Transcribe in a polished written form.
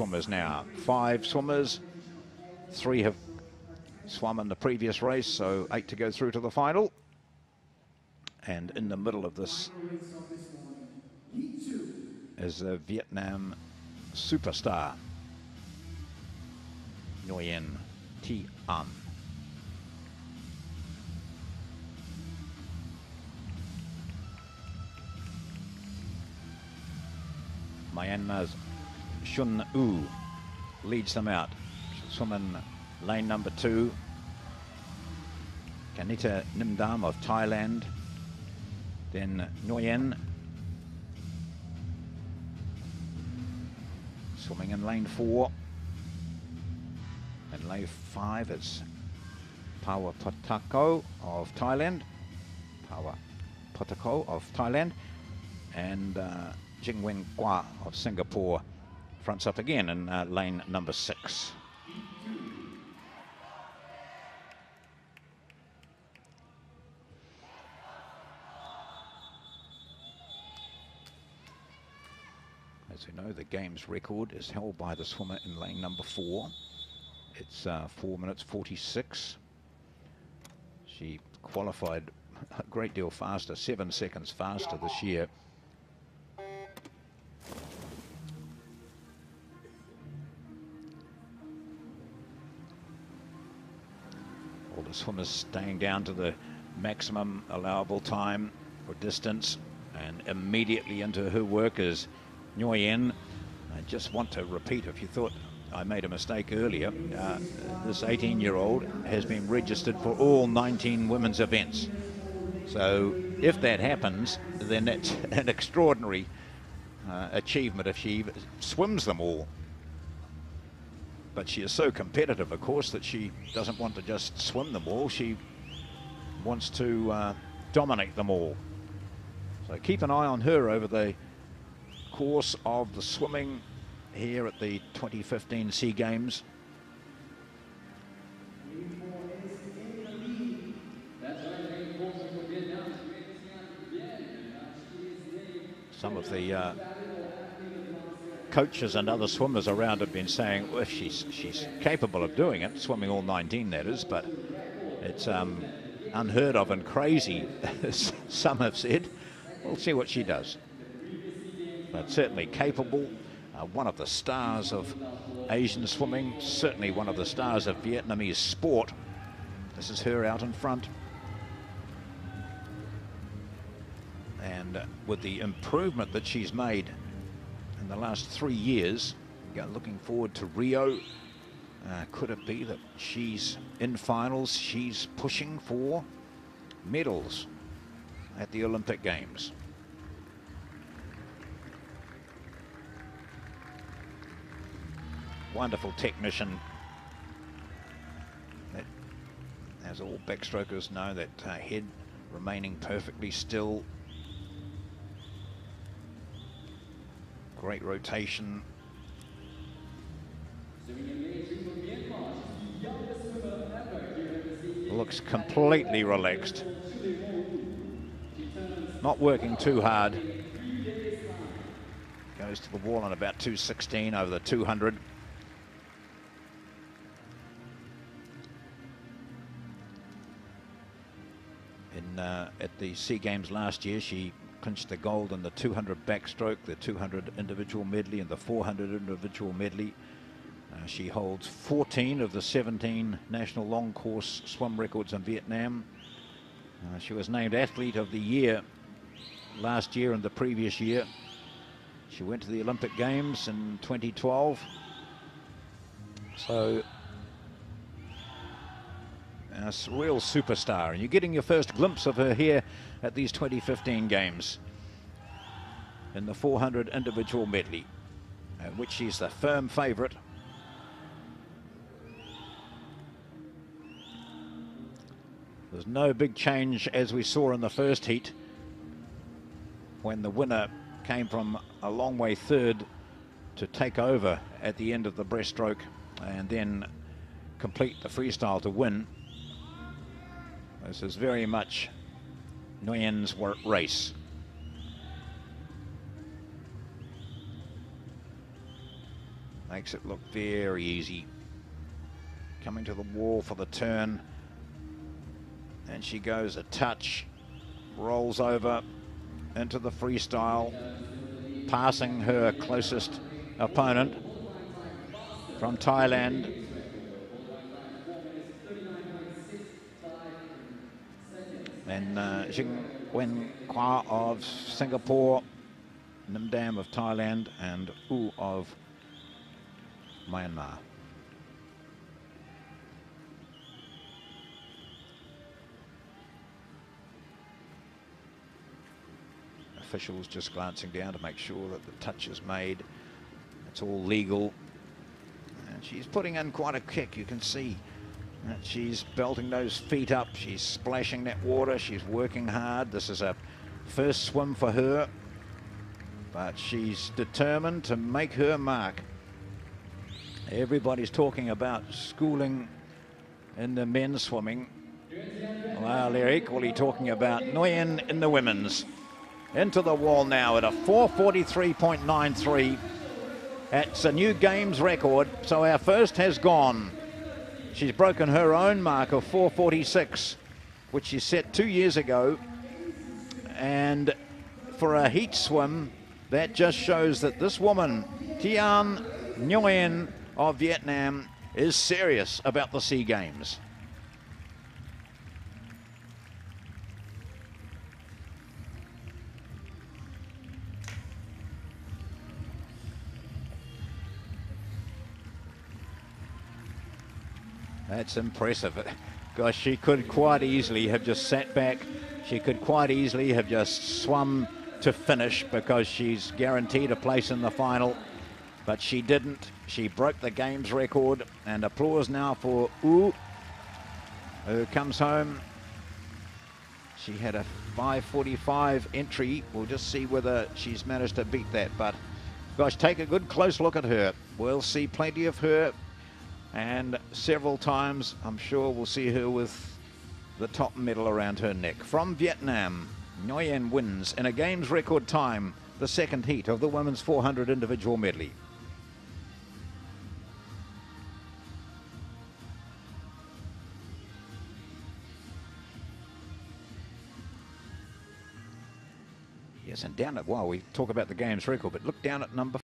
swimmers now. 5 swimmers, 3 have swum in the previous race, so 8 to go through to the final. And in the middle of this is a Vietnam superstar, Nguyen Thi An. Myanmar's Shun U leads them out. Swimming lane number 2. Kanita Nimdam of Thailand. Then Nguyen swimming in lane 4. And lane 5 is Pawa Potako of Thailand. Pawa Potako of Thailand. And Jing Wen Kwa of Singapore fronts up again in lane number 6. As we know, the game's record is held by the swimmer in lane number 4. It's 4 minutes 46. She qualified a great deal faster, 7 seconds faster this year. All the swimmers staying down to the maximum allowable time for distance, and immediately into her work is Nguyen. I just want to repeat, if you thought I made a mistake earlier, this 18-year-old has been registered for all 19 women's events. So if that happens, then it's an extraordinary achievement if she swims them all. But she is so competitive, of course, that she doesn't want to just swim them all. She wants to dominate them all. So keep an eye on her over the course of the swimming here at the 2015 SEA Games. Some of the coaches and other swimmers around have been saying, well, she's capable of doing it, swimming all 19, that is, but it's unheard of and crazy, some have said. We'll see what she does. But certainly capable, one of the stars of Asian swimming, certainly one of the stars of Vietnamese sport. This is her out in front. And with the improvement that she's made in the last 3 years, looking forward to Rio, could it be that she's in finals, she's pushing for medals at the Olympic Games? Wonderful technician. As all backstrokers know, that head remaining perfectly still. Great rotation. Looks completely relaxed. Not working too hard. Goes to the wall on about 2:16 over the 200. At the SEA Games last year, she clinched the gold in the 200 backstroke, the 200 individual medley, and the 400 individual medley. She holds 14 of the 17 national long course swim records in Vietnam. She was named Athlete of the Year last year and the previous year. She went to the Olympic Games in 2012. So a real superstar, and you're getting your first glimpse of her here at these 2015 Games in the 400 individual medley, which she's the firm favourite. There's no big change as we saw in the first heat, when the winner came from a long way third to take over at the end of the breaststroke and then complete the freestyle to win. This is very much Nguyen's race. Makes it look very easy. Coming to the wall for the turn. And she goes a touch, rolls over into the freestyle, passing her closest opponent from Thailand. And Jing Wen Kwa of Singapore, Nim Dam of Thailand, and U of Myanmar. Officials just glancing down to make sure that the touch is made. It's all legal. And she's putting in quite a kick. You can see that she's belting those feet up. She's splashing that water. She's working hard. This is a first swim for her, but she's determined to make her mark. Everybody's talking about schooling in the men's swimming. Well, they're equally talking about Nguyen in the women's. Into the wall now at a 4:43.93. That's a new games record, so our first has gone. She's broken her own mark of 4:46, which she set 2 years ago. And for a heat swim, that just shows that this woman, Tian Nguyen of Vietnam, is serious about the SEA Games. That's impressive. Gosh, she could quite easily have just sat back. She could quite easily have just swum to finish because she's guaranteed a place in the final. But she didn't. She broke the games record. And applause now for U, who comes home. She had a 5:45 entry. We'll just see whether she's managed to beat that. But gosh, take a good close look at her. We'll see plenty of her. And several times, I'm sure we'll see her with the top medal around her neck. From Vietnam, Nguyen wins in a games record time the second heat of the women's 400 individual medley. Yes, and down at, well, we talk about the games record, but look down at number